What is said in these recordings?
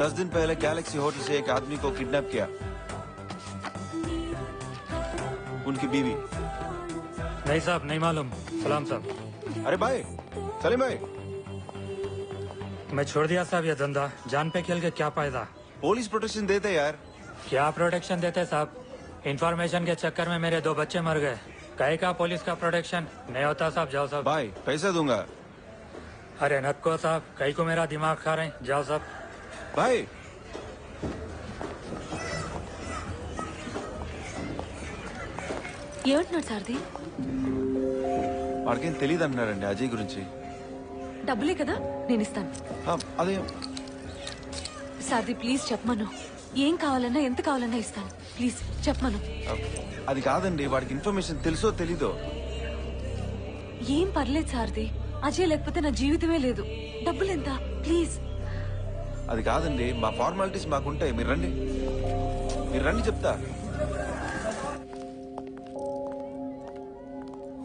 10 दिन पहले Galaxy hotel से एक आदमी को किडनैप किया, उनकी बीवी। नहीं साहब, नहीं मालूम। सलाम साहब। अरे भाई, सलीम भाई। मैं छोड़ दिया साहब ये धंधा। जान पे खेल के क्या फायदा। पुलिस प्रोटेक्शन देते यार। क्या प्रोटेक्शन देते साहब? इंफॉर्मेशन के चक्कर में मेरे 2 बच्चे मर गए। कहे का पुलिस का प्रोटेक्शन नहीं होता साहब। जाओ साहब। भाई पैसा दूंगा। अरे नक्को साहब, कहीं को मेरा दिमाग खा रहे हैं। जाओ साहब। भाई ఏమంటున్నాడు సార్ది? వాడికేం తెలియదు అంటున్నారండి అజయ్ గురించి. డబ్బులే కదా, నేను ఇస్తాను. అదే సార్ది ప్లీజ్ చెప్పమను. ఏం కావాలన్నా ఎంత కావాలన్నా ఇస్తాను. ప్లీజ్ చెప్పమను. అది కాదండి, వాడికి ఇన్ఫర్మేషన్ తెలుసో తెలీదో. ఏం పర్లేదు సార్ది, అజయ్ లేకపోతే నా జీవితమే లేదు. డబ్బులు ఎంత ప్లీజ్. అది కాదండి, మా ఫార్మాలిటీస్ మాకుంటాయి. మీరు రండి చెప్తా.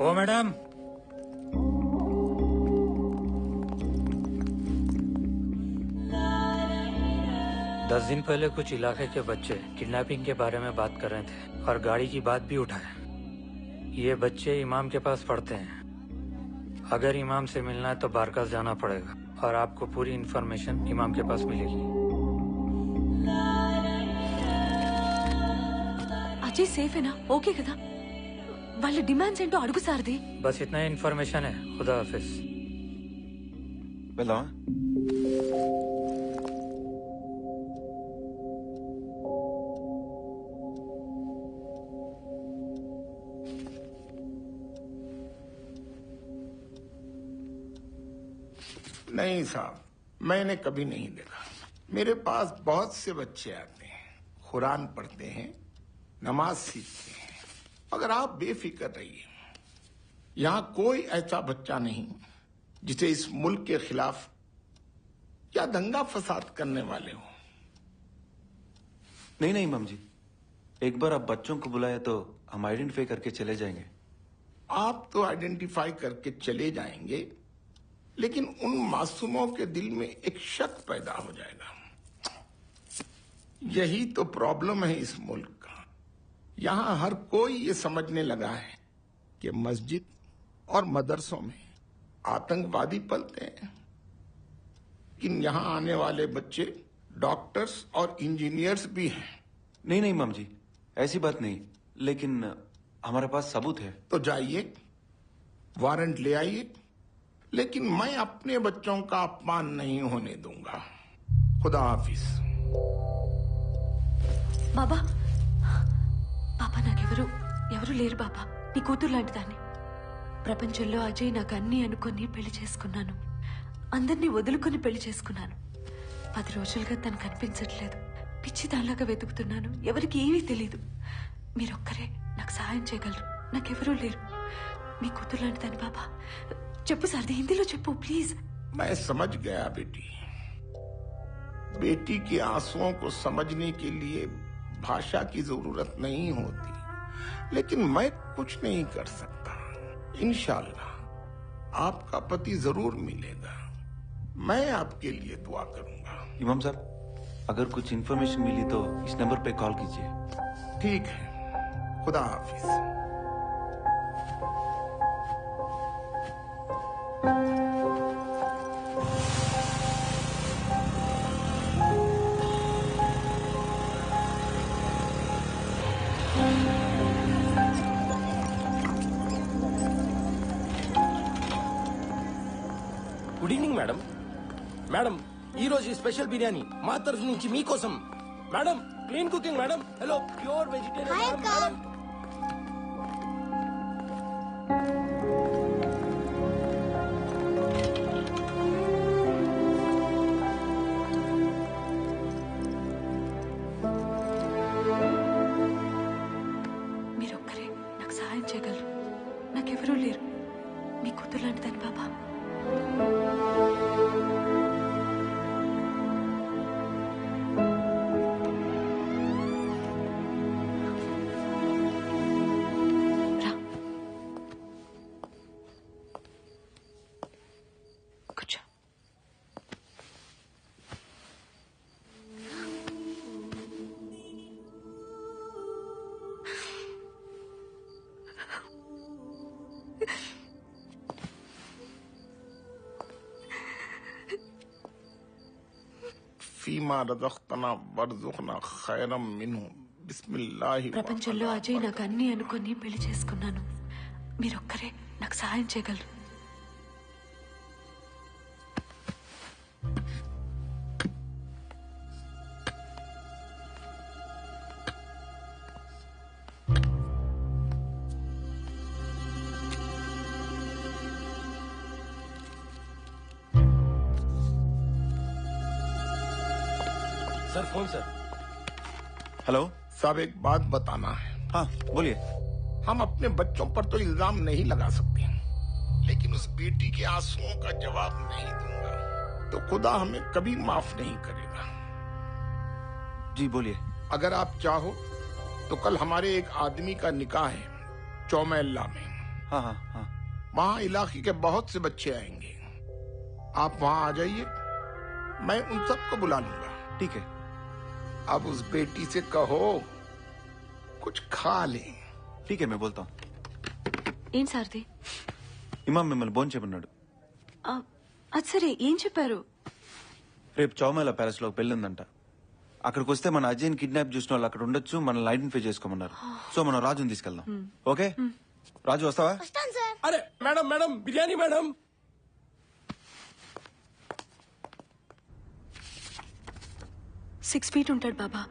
ओ मैडम, दस दिन पहले कुछ इलाके के बच्चे किडनैपिंग के बारे में बात कर रहे थे और गाड़ी की बात भी उठाए। ये बच्चे इमाम के पास पढ़ते हैं। अगर इमाम से मिलना है तो बारकास जाना पड़ेगा और आपको पूरी इन्फॉर्मेशन इमाम के पास मिलेगी। అజయ్ సేఫేనా? ఓకే కదా? వాళ్ళ డిమాండ్స్ ఏంటో అడుగు సార్ది. बस इतना ही इन्फॉर्मेशन है। खुदा हाफिज। వెళ్దామా? नहीं साहब, मैंने कभी नहीं देखा। मेरे पास बहुत से बच्चे आते हैं, कुरान पढ़ते हैं, नमाज सीखते हैं, मगर आप बेफिक्र रहिए। यहाँ कोई ऐसा बच्चा नहीं जिसे इस मुल्क के खिलाफ या दंगा फसाद करने वाले हो। नहीं इमाम जी, एक बार आप बच्चों को बुलाया तो हम आइडेंटिफाई करके चले जाएंगे। आप तो आइडेंटिफाई करके चले जाएंगे, लेकिन उन मासूमों के दिल में एक शक पैदा हो जाएगा। यही तो प्रॉब्लम है इस मुल्क का। यहाँ हर कोई ये समझने लगा है कि मस्जिद और मदरसों में आतंकवादी पलते हैं, लेकिन यहाँ आने वाले बच्चे डॉक्टर्स और इंजीनियर्स भी हैं। नहीं इमाम जी, ऐसी बात नहीं, लेकिन हमारे पास सबूत है। तो जाइए, वारंट ले आइए, लेकिन मैं अपने बच्चों का अपमान नहीं होने दूंगा। खुदा हाफिज। బాబా, బాబా ఎవరు లేరు బాబా. నీ కూతురు లాంటి దాన్ని. ప్రపంచంలో అజయ్ నాకు అన్ని అనుకుని పెళ్లి చేసుకున్నాను. అందరినీ వదులుకొని పెళ్లి చేసుకున్నాను. 10 రోజులుగా తను కనిపించట్లేదు. పిచ్చి దానిలాగా వెతుకుతున్నాను. ఎవరికి ఏమీ తెలీదు. మీరొక్కరే నాకు సహాయం చేయగలరు. నాకెవరూ లేరు. మీ కూతురు లాంటి దాన్ని బాబా. చెప్పు సార్, హిందీలో చెప్పు ప్లీజ్. मैं समझ गया बेटी। बेटी के आंसुओं को समझने के लिए भाषा की जरूरत नहीं होती, लेकिन मैं कुछ नहीं कर सकता। इंशाल्लाह आपका पति जरूर मिलेगा। मैं आपके लिए दुआ करूंगा। इमाम साहब, अगर कुछ इन्फॉर्मेशन मिली तो इस नंबर पे कॉल कीजिए। ठीक है, खुदा हाफिज। Good evening madam. మేడం, ఈ రోజు స్పెషల్ బిర్యానీ మా తరఫు నుంచి మీకోసం. Madam, clean cooking madam. Hello, pure vegetarian madam. మీరొక్కరే నాకు సహాయం చేయగలరు. నాకెవరూ లేరు. మీ కూతురు లాంటి దాన్ని బాబా. फीमा रज़क़तना वरज़ुक़ना खैरम मिन्हु बिस्मिल्लाहि ప్రపంచంలో అజయ్ నాకు అన్ని అనుకొని పెళ్లి చేసుకున్నాను. మీరొక్కరే నాకు సహాయం చేయగలరు. Sir phone sir. हेलो. साहब एक बात बताना है. हाँ बोलिए. हम अपने बच्चों पर तो इल्जाम नहीं लगा सकते, लेकिन उस बेटी के आंसुओं का जवाब नहीं दूंगा तो खुदा हमें कभी माफ नहीं करेगा. जी बोलिए. अगर आप चाहो तो कल हमारे एक आदमी का निकाह है चौमेल्ला में. हाँ हाँ हाँ. वहाँ इलाके के बहुत से बच्चे आएंगे. आप वहाँ आ जाइए, मैं उन सबको बुला लूंगा. ठीक है. अब उस बेटी से कहो कुछ खा ले. ठीक है मैं बोलता हूँ. ఏం సార్ది? ఇమాం మిమ్మల్ని భోజనం చేయమన్నాడు. అది సరే, ఏం చెప్పారు? రేపు చౌమేల ప్యాలెస్ లో పెళ్లి ఉందంట. అక్కడికి వస్తే మన అజయ్ కిడ్నాప్ చేసిన వాళ్ళు అక్కడ ఉండొచ్చు, మనల్ని ఐడెంటిఫై చేసుకోమన్నారు. సో మనం రాజుని తీసుకెళ్దాం. ఓకే రాజు వస్తావా? अरे madam madam biryani madam. 6 feet ఉంటాడు బాబా.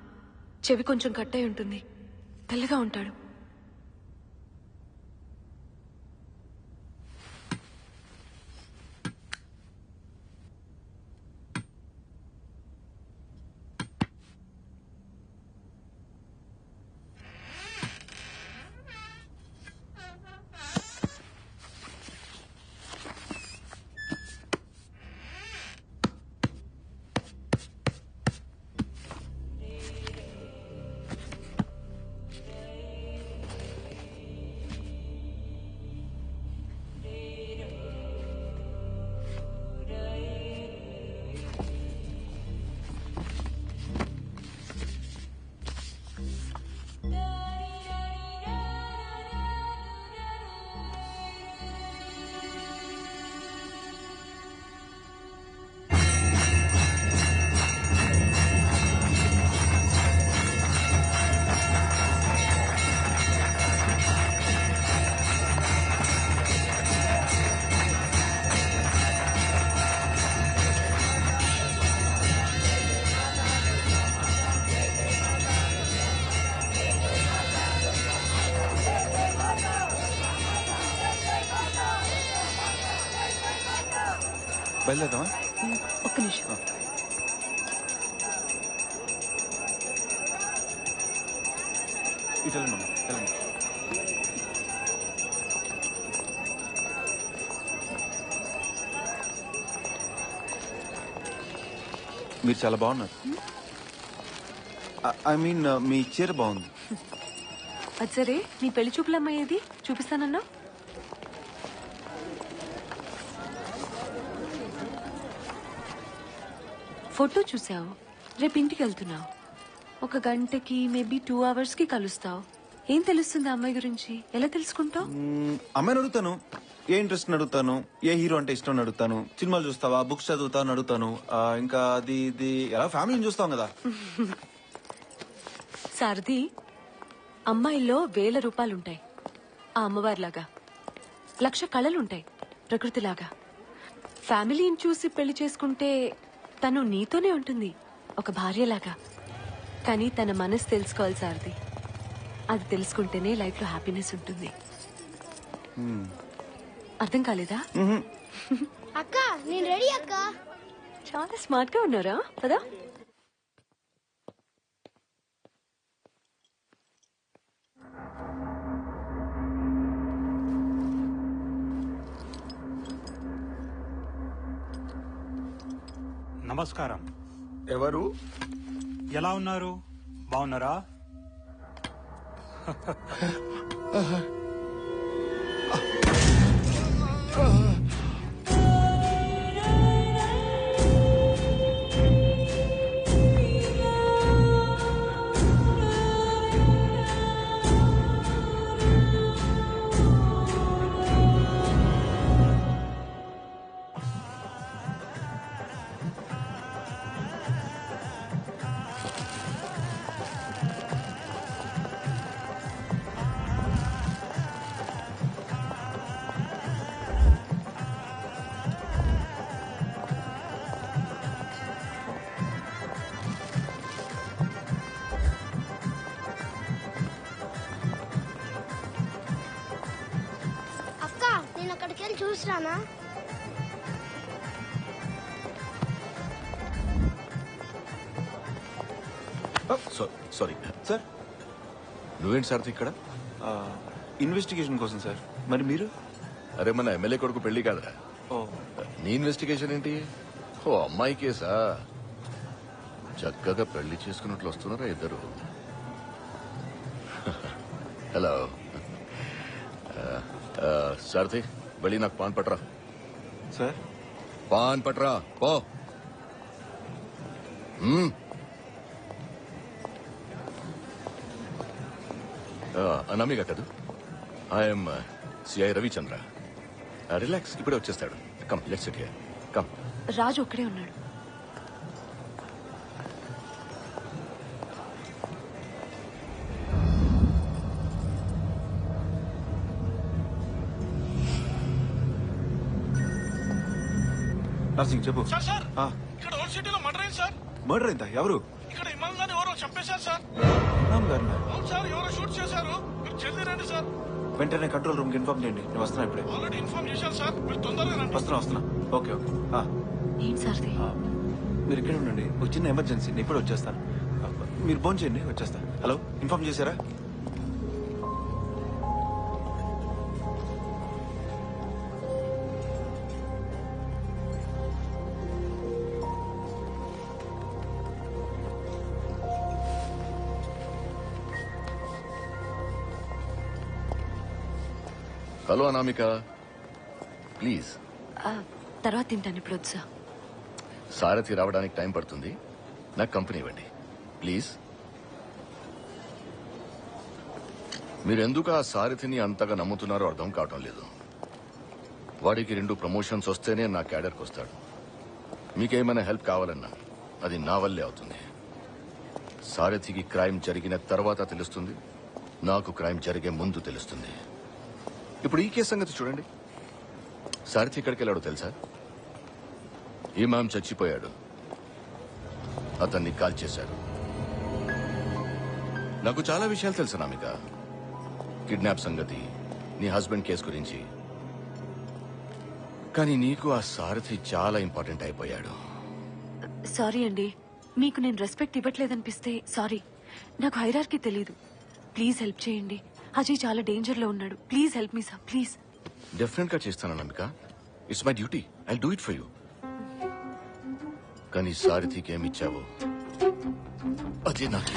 చెవి కొంచెం కట్టయి ఉంటుంది. తెల్లగా ఉంటాడు. బయలుదేరదామా? ఒక్క నిమిషం. ఇటు వెళ్ళండి అమ్మా, వెళ్ళండి. మీరు చాలా బాగున్నారు. ఐ మీన్ మీ చీర బాగుంది. అది సరే, నీ పెళ్లి చూపులమ్మయ్యేది చూపిస్తానన్నా? ఫోటో చూసావు, రేపు ఇంటికి వెళ్తున్నావు. 1 గంటకి మేబీ 2 hours కి కలుస్తావు. ఏం తెలుస్తుంది అమ్మాయి గురించి? ఎలా తెలుసుకుంటావు? అమ్మాయిని అడుగుతాను, ఏ ఇంట్రెస్ట్ అడుగుతాను, ఏ హీరో అంటే ఇష్టం అడుగుతాను, సినిమాలు చూస్తావా, బుక్స్ చదువుతాను అడుగుతాను, ఇంకా అది ఇది ఎలా ఫ్యామిలీని చూస్తాం కదా. సారథి, అమ్మాయిల్లో 1000 రూపాయలుంటాయి ఆ అమ్మవారిలాగా. 1,00,000 కళలుంటాయి ప్రకృతిలాగా. ఫ్యామిలీని చూసి పెళ్లి చేసుకుంటే తను నీతోనే ఉంటుంది, ఒక భార్యలాగా. కానీ తన మనసు తెలుసుకోవాలి సారథి. అది తెలుసుకుంటేనే లైఫ్ లో హ్యాపీనెస్ ఉంటుంది. అర్థం కాలేదా? అక్క నేను రెడీ అక్క. చాలా స్మార్ట్ గా ఉన్నారా కదా? నమస్కారం. ఎవరు? ఎలా ఉన్నారు? బాగున్నారా? చూసిరానా? సారీ సార్ నువ్వేంటి సార్ ఇక్కడ? ఇన్వెస్టిగేషన్ కోసం సార్. మరి మీరు? అరే మన ఎమ్మెల్యే కొడుకు పెళ్లి కాదురా. ఓ నీ ఇన్వెస్టిగేషన్ ఏంటి? ఓ అమ్మాయి కేసా? చక్కగా పెళ్లి చేసుకున్నట్లు వస్తున్నారా ఇద్దరు? హలో సారథి, వెళ్ళి నాకు పాన్ పట్రా. సార్ పాన్ పట్రా పో. అనామిగా కాదు, ఐఎమ్ సిఐ రవిచంద్ర. రిలాక్స్, ఇప్పుడే వచ్చేస్తాడు. Come let's sit here. Come. Raju ఒక్కడే ఉన్నాడు. నర్సింగ్ చెప్పు. సార్ ఇక్కడ ఓల్డ్ సిటీలో మర్డర్ అయింది సార్. మర్డర్ అయిందా? ఎవరు? ఇక్కడ ఇమాం గారిని ఎవరో చంపేశారు సార్. ఇమాం గారినా? అవును సార్, ఎవరో షూట్ చేశారు. మీరు జల్దీ రండి సార్. వెంటనే కంట్రోల్ రూమ్ కి ఇన్ఫార్మ్ చేయండి. నేను వస్తున్నా ఇప్పుడే. ఆల్రెడీ ఇన్ఫార్మ్ చేశాను సార్, మీరు తొందరగా రండి. వస్తున్నా. Okay okay. ఏంటి సార్ది? మీరు ఇక్కడే ఉండండి, ఒక చిన్న ఎమర్జెన్సీ. నేను ఇప్పుడు వచ్చేస్తాను. మీరు ఫోన్ చేయండి, వచ్చేస్తా. హలో, ఇన్ఫార్మ్ చేశారా? Hello Anamika, please. తర్వాత తింటాను, ఇప్పుడు వద్దు సార్. సారథి రావడానికి టైం పడుతుంది, నాకు కంపెనీ ఇవ్వండి ప్లీజ్. మీరెందుకు ఆ సారథిని అంతగా నమ్ముతున్నారో అర్థం కావటం లేదు. వాడికి 2 ప్రమోషన్స్ వస్తేనే నా క్యాడర్కి వస్తాడు. మీకేమైనా హెల్ప్ కావాలన్నా అది నా వల్లే అవుతుంది. సారథికి క్రైమ్ జరిగిన తర్వాత తెలుస్తుంది, నాకు క్రైమ్ జరిగే ముందు తెలుస్తుంది. ఇప్పుడు ఈ కేసు సంగతి చూడండి. సారథి ఎక్కడికి వెళ్ళాడో తెలుసా? ఇమాం చచ్చిపోయాడు, అతన్ని కాల్ చేశారు. నాకు చాలా విషయాలు తెలుసు నామిక. కిడ్నాప్ సంగతి, నీ హస్బెండ్ కేసు గురించి. కానీ నీకు ఆ సారథి చాలా ఇంపార్టెంట్ అయిపోయాడు. సారీ అండి, మీకు నేను రెస్పెక్ట్ ఇవ్వట్లేదనిపిస్తే సారీ. నాకు హైరార్కీ తెలీదు. ప్లీజ్ హెల్ప్ చేయండి. అజయ్ చాలా డేంజర్ లో ఉన్నాడు. Please help me sir, please. Definite గా చేస్తాను Namika. It's my duty. I do it for you. కానీ సారథికి ఏమిచ్చావు అదే నాకు.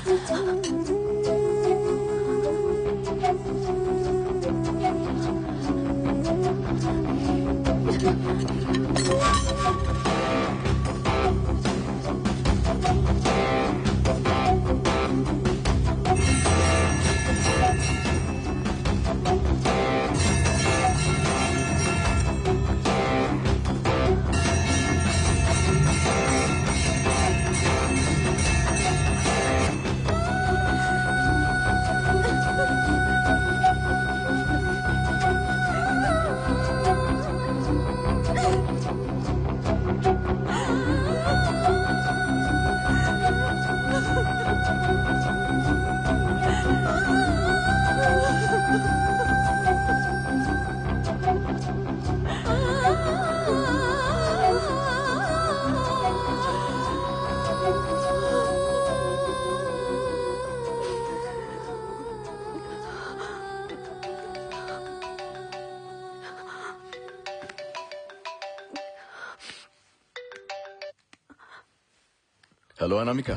హలో అనామిక,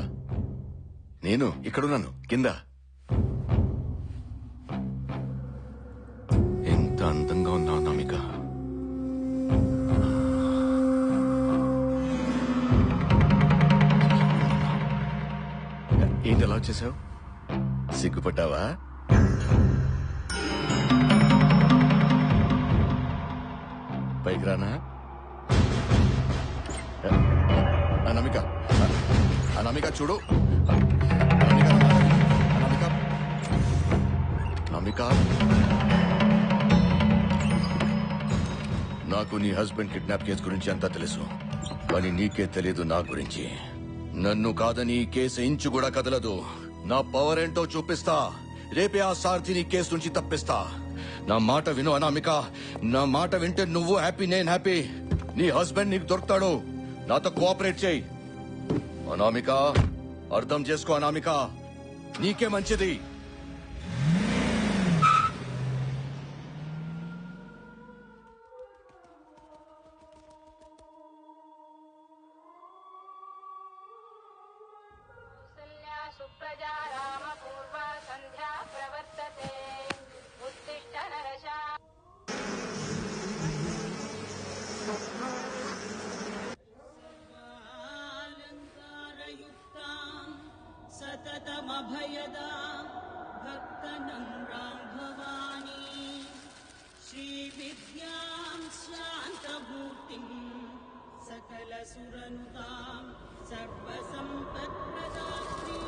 నేను ఇక్కడున్నాను కింద. ఎంత అందంగా ఉన్నావు అనామిక. ఏంటి అలా వచ్చేసావు? సిగ్గుపడ్డావా? పైకి రానా? అనామిక, అనామిక చూడు. అనామిక, అనామిక, అనామిక. నాకు నీ హస్బెండ్ కిడ్నాప్ కేసు గురించి అంతా తెలుసు, కానీ నీకే తెలియదు నా గురించి. నన్ను కాదని ఈ కేసు ఇంచు కూడా కదలదు. నా పవర్ ఏంటో చూపిస్తా. రేపే ఆ సారథిని కేసు నుంచి తప్పిస్తా. నా మాట విను అనామిక. నా మాట వింటే నువ్వు హ్యాపీ, నేను హ్యాపీ. నీ హస్బెండ్ నీకు దొరుకుతాడు. నాతో కోఆపరేట్ చేయి అనామిక. అర్థం చేసుకో అనామిక, నీకే మంచిది. सुप्रजा राम पूर्वा संध्या प्रवर्तते उत्तिष्ठ नरशा सततमभयदा भक्तनम्रां भवानी श्रीविद्यां शान्तमूर्तिं सकलसुरनुतां सर्वसम्पत्प्रदात्री